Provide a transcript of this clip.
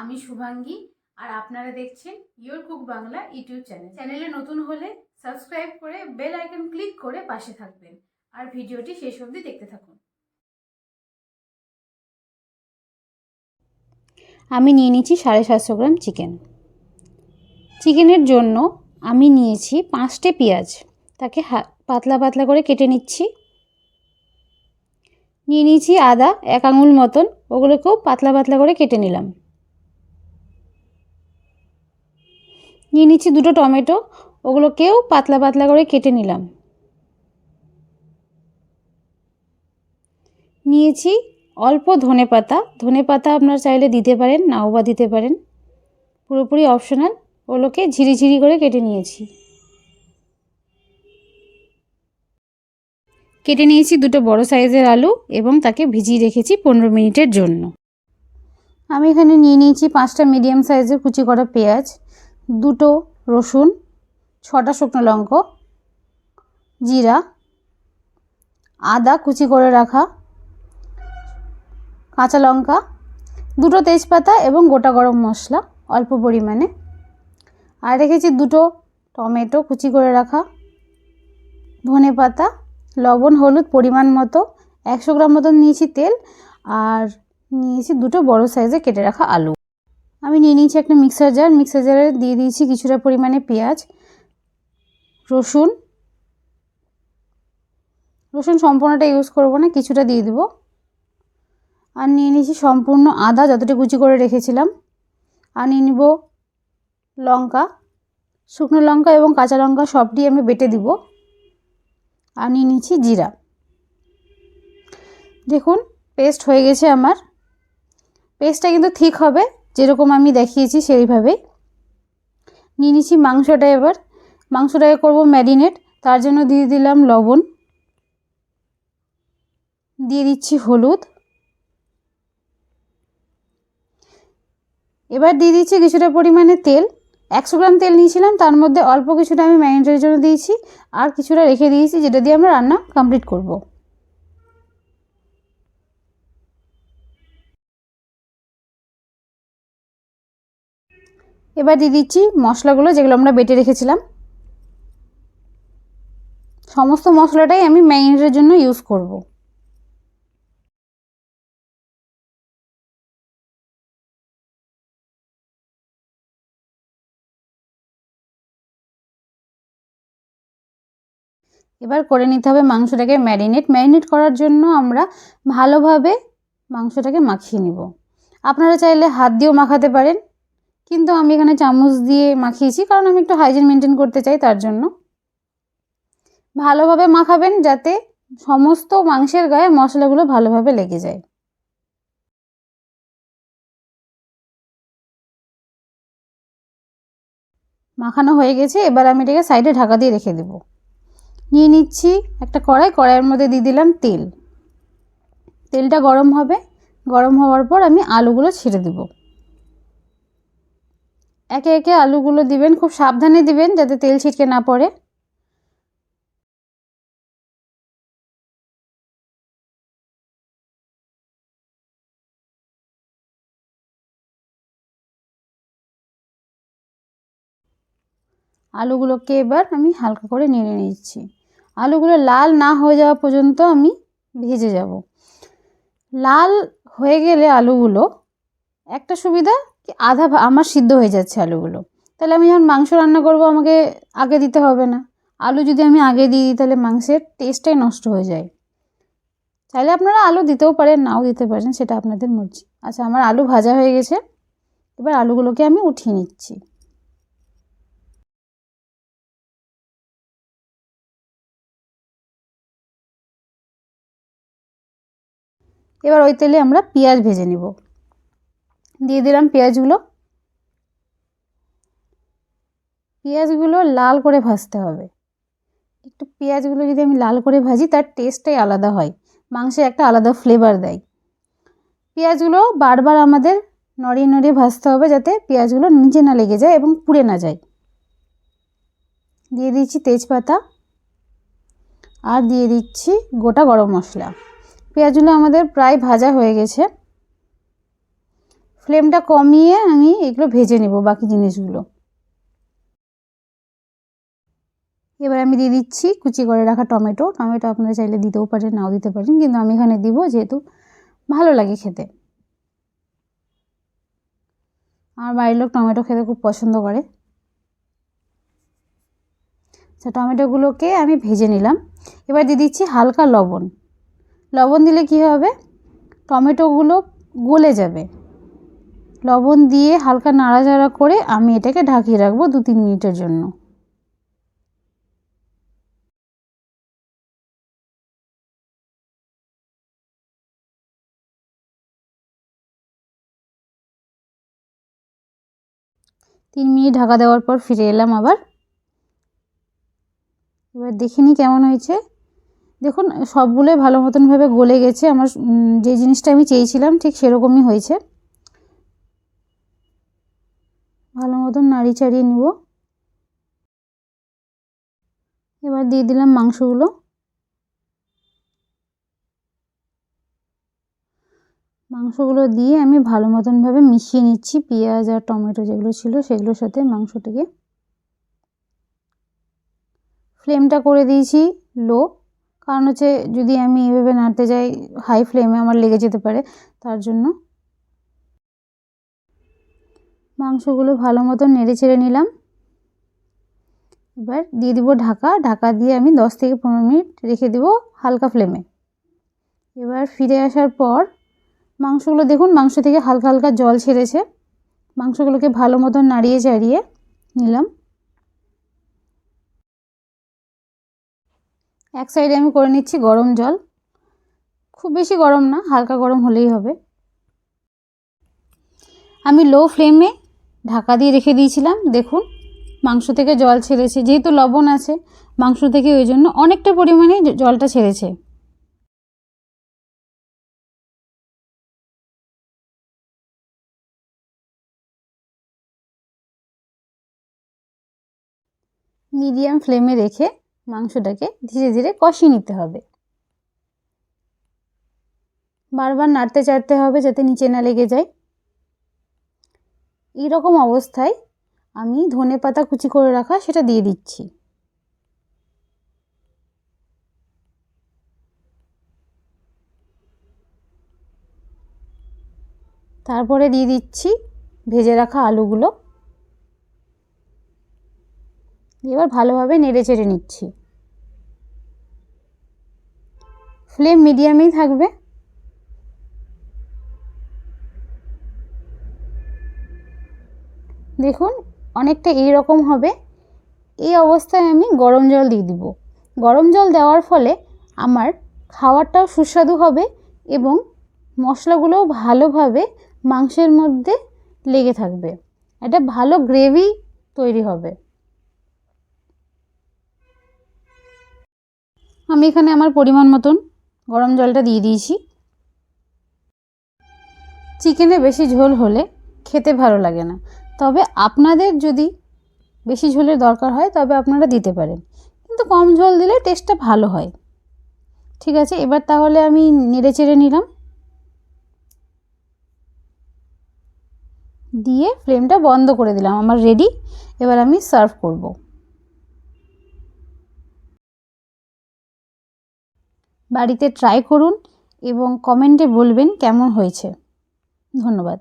আমি শুভাঙ্গী আর আপনারা দেখছেন ইয়োর কুক বাংলা ইউটিউব চ্যানেলে নতুন হলে সাবস্ক্রাইব করে বেল আইকন ক্লিক করে পাশে থাকবেন আর ভিডিওটি শেষ অবধি দেখতে থাকুন। আমি নিয়ে নিচ্ছি 750 গ্রাম চিকেন। চিকেনের জন্য আমি নিয়েছি 5টে পেঁয়াজ, তাকে পাতলা পাতলা করে কেটে নিচ্ছি। নিয়ে নিয়েছি আদা 1 আঙুল মতন, ওগুলোকেও পাতলা পাতলা করে কেটে নিলাম। নিয়ে নিচ্ছি 2টো টমেটো, ওগুলোকেও পাতলা পাতলা করে কেটে নিলাম। নিয়েছি অল্প ধনেপাতা, ধনেপাতা আপনারা চাইলে দিতে পারেন, নাও বা দিতে পারেন, পুরোপুরি অপশনাল। ওগুলোকে ঝিরিঝিরি করে কেটে নিয়েছি। কেটে নিয়েছি 2টো বড় সাইজের আলু এবং তাকে ভিজিয়ে রেখেছি 15 মিনিটের জন্য। আমি এখানে নিয়ে নিয়েছি 5টা মিডিয়াম সাইজের কুচি করা পেঁয়াজ, 2টো রসুন, 6টা শুকনো লঙ্কা, জিরা, আদা কুচি করে রাখা, কাঁচা লঙ্কা, 2টো তেজপাতা এবং গোটা গরম মশলা অল্প পরিমাণে, আর রেখেছি 2টো টমেটো কুচি করে রাখা, ধনেপাতা, লবণ হলুদ পরিমাণ মতো, 100 গ্রাম মতন নিয়েছি তেল, আর নিয়েছি 2টো বড় সাইজে কেটে রাখা আলু। আমি নিয়ে নিয়েছি একটা মিক্সার জার, মিক্সার জারে দিয়ে দিয়েছি কিছুটা পরিমাণে পেঁয়াজ, রসুন সম্পূর্ণটা ইউজ করব না, কিছুটা দিয়ে দেব। আর নিয়ে নিয়েছি সম্পূর্ণ আদা যতটা কুচি করে রেখেছিলাম, আর নিয়ে নেব লঙ্কা, শুকনো লঙ্কা এবং কাঁচা লঙ্কা সবটি আমি বেটে দিব। আর নিয়ে নিচ্ছি জিরা। দেখুন পেস্ট হয়ে গেছে আমার। পেস্টটা কিন্তু ঠিক হবে, যেরকম আমি দেখিয়েছি সেইভাবেই। নিয়ে নিচ্ছি মাংসটা। এবার মাংসটাকে করব ম্যারিনেট, তার জন্য দিয়ে দিলাম লবণ, দিয়ে দিচ্ছি হলুদ, এবার দিয়ে দিচ্ছি কিছুটা পরিমাণে তেল। 100 গ্রাম তেল নিয়েছিলাম, তার মধ্যে অল্প কিছুটা আমি ম্যারিনেটের জন্য দিয়েছি, আর কিছুটা রেখে দিয়েছি যেটা দিয়ে আমরা রান্না কমপ্লিট করব। এবার দিয়ে দিচ্ছি মশলাগুলো যেগুলো আমরা বেটে রেখেছিলাম। সমস্ত মশলাটাই আমি ম্যারিনেটের জন্য ইউজ করব। এবার করে নিতে হবে মাংসটাকে ম্যারিনেট করার জন্য আমরা ভালোভাবে মাংসটাকে মাখিয়ে নিব। আপনারা চাইলে হাত দিয়েও মাখাতে পারেন, কিন্তু আমি এখানে চামচ দিয়ে মাখিয়েছি, কারণ আমি একটু হাইজিন মেনটেন করতে চাই, তার জন্য। ভালোভাবে মাখাবেন যাতে সমস্ত মাংসের গায়ে মশলাগুলো ভালোভাবে লেগে যায়। মাখানো হয়ে গেছে, এবার আমি এটাকে সাইডে ঢাকা দিয়ে রেখে দেব। নিয়ে নিচ্ছি একটা কড়াইয়ের মধ্যে দিয়ে দিলাম তেল। তেলটা গরম হবে, গরম হওয়ার পর আমি আলুগুলো ছেড়ে দেব। একে একে আলুগুলো দিবেন, খুব সাবধানে দিবেন যাতে তেল ছিটকে না পড়ে। আলুগুলোকে এবার আমি হালকা করে নেড়ে নিচ্ছি। আলুগুলো লাল না হয়ে যাওয়া পর্যন্ত আমি ভেজে যাব। লাল হয়ে গেলে আলুগুলো একটা সুবিধা কি, আধা আমার সিদ্ধ হয়ে যাচ্ছে আলুগুলো, তাহলে আমি যখন মাংস রান্না করব আমাকে আগে দিতে হবে না। আলু যদি আমি আগে দিয়ে দিই তাহলে মাংসের টেস্টটাই নষ্ট হয়ে যায়। চাইলে আপনারা আলু দিতেও পারেন, নাও দিতে পারেন, সেটা আপনাদের মর্জি। আচ্ছা, আমার আলু ভাজা হয়ে গেছে, এবার আলুগুলোকে আমি উঠিয়ে নিচ্ছি। এবার ওই তেলে আমরা পেঁয়াজ ভেজে নিব। দিয়ে দিলাম পেঁয়াজগুলো। পেঁয়াজগুলো লাল করে ভাজতে হবে। একটু পেঁয়াজগুলো যদি আমি লাল করে ভাজি তার টেস্টটাই আলাদা হয়, মাংসে একটা আলাদা ফ্লেভার দেয়। পেঁয়াজগুলো বারবার আমাদের নড়িয়ে নড়িয়ে ভাজতে হবে যাতে পেঁয়াজগুলো নিচে না লেগে যায় এবং পুড়ে না যায়। দিয়ে দিচ্ছি তেজপাতা, আর দিয়ে দিচ্ছি গোটা গরম মশলা। পেঁয়াজগুলো আমাদের প্রায় ভাজা হয়ে গেছে। ফ্লেমটা কমিয়ে আমি এগুলো ভেজে নেব বাকি জিনিসগুলো। এবার আমি দিয়ে দিচ্ছি কুচি করে রাখা টমেটো। টমেটো আপনারা চাইলে দিতেও পারেন, নাও দিতে পারেন, কিন্তু আমি এখানে দিব যেহেতু ভালো লাগে খেতে। আমার বাড়ির লোক টমেটো খেতে খুব পছন্দ করে। আচ্ছা, টমেটোগুলোকে আমি ভেজে নিলাম। এবার দিয়ে দিচ্ছি হালকা লবণ। লবণ দিলে কি হবে, টমেটোগুলো গলে যাবে। লবণ দিয়ে হালকা নাড়াচাড়া করে আমি এটাকে ঢাকিয়ে রাখবো 2-3 মিনিটের জন্য। তিন মিনিট ঢাকা দেওয়ার পর ফিরে এলাম আবার। এবার দেখিনি কেমন হয়েছে। দেখুন সবগুলোই ভালো মতনভাবে গলে গেছে। আমার যে জিনিসটা আমি চেয়েছিলাম ঠিক সেরকমই হয়েছে। ভালো মতন নাড়ি চাড়িয়ে নিব। এবার দিয়ে দিলাম মাংসগুলো। মাংসগুলো দিয়ে আমি ভালো মতনভাবে মিশিয়ে নিচ্ছি পেঁয়াজ আর টমেটো যেগুলো ছিল সেগুলোর সাথে মাংসটিকে। ফ্লেমটা করে দিয়েছি লো, কারণ হচ্ছে যদি আমি এভাবে নাড়তে যাই হাই ফ্লেমে আমার লেগে যেতে পারে, তার জন্য। মাংসগুলো ভালো মতন নেড়ে চেড়ে নিলাম। এবার দিয়ে দিব ঢাকা। ঢাকা দিয়ে আমি 10 থেকে 15 মিনিট রেখে দেব হালকা ফ্লেমে। এবার ফিরে আসার পর মাংসগুলো দেখুন মাংস থেকে হালকা হালকা জল ছেড়েছে। মাংসগুলোকে ভালো মতন নাড়িয়ে চাড়িয়ে নিলাম। এক সাইডে আমি করে নিচ্ছি গরম জল। খুব বেশি গরম না, হালকা গরম হলেই হবে। আমি লো ফ্লেমে ঢাকা দিয়ে রেখে দিয়েছিলাম। দেখুন মাংস থেকে জল ছেড়েছে, যেহেতু লবণ আছে মাংস থেকে, ওই জন্য অনেকটা পরিমাণে জলটা ছেড়েছে। মিডিয়াম ফ্লেমে রেখে মাংসটাকে ধীরে ধীরে কষিয়ে নিতে হবে। বারবার নাড়তে চাড়তে হবে যাতে নিচে না লেগে যায়। এইরকম অবস্থায় আমি ধনেপাতা কুচি করে রাখা সেটা দিয়ে দিচ্ছি। তারপরে দিয়ে দিচ্ছি ভেজে রাখা আলুগুলো। এবার ভালোভাবে নেড়ে চেড়ে নিচ্ছি। ফ্লেম মিডিয়ামেই থাকবে। দেখুন অনেকটা এইরকম হবে। এই অবস্থায় আমি গরম জল দিয়ে দিব। গরম জল দেওয়ার ফলে আমার খাবারটাও সুস্বাদু হবে এবং মশলাগুলোও ভালোভাবে মাংসের মধ্যে লেগে থাকবে। একটা ভালো গ্রেভি তৈরি হবে। আমি এখানে আমার পরিমাণ মতন গরম জলটা দিয়ে দিয়েছি। চিকেনে বেশি ঝোল হলে খেতে ভালো লাগে না, তবে আপনাদের যদি বেশি ঝোলের দরকার হয় তবে আপনারা দিতে পারেন, কিন্তু কম ঝোল দিলে টেস্টটা ভালো হয়। ঠিক আছে, এবার তাহলে আমি নেড়ে চেড়ে নিলাম, দিয়ে ফ্লেমটা বন্ধ করে দিলাম। আমার রেডি। এবার আমি সার্ভ করব। বাড়িতে ট্রাই করুন এবং কমেন্টে বলবেন কেমন হয়েছে। ধন্যবাদ।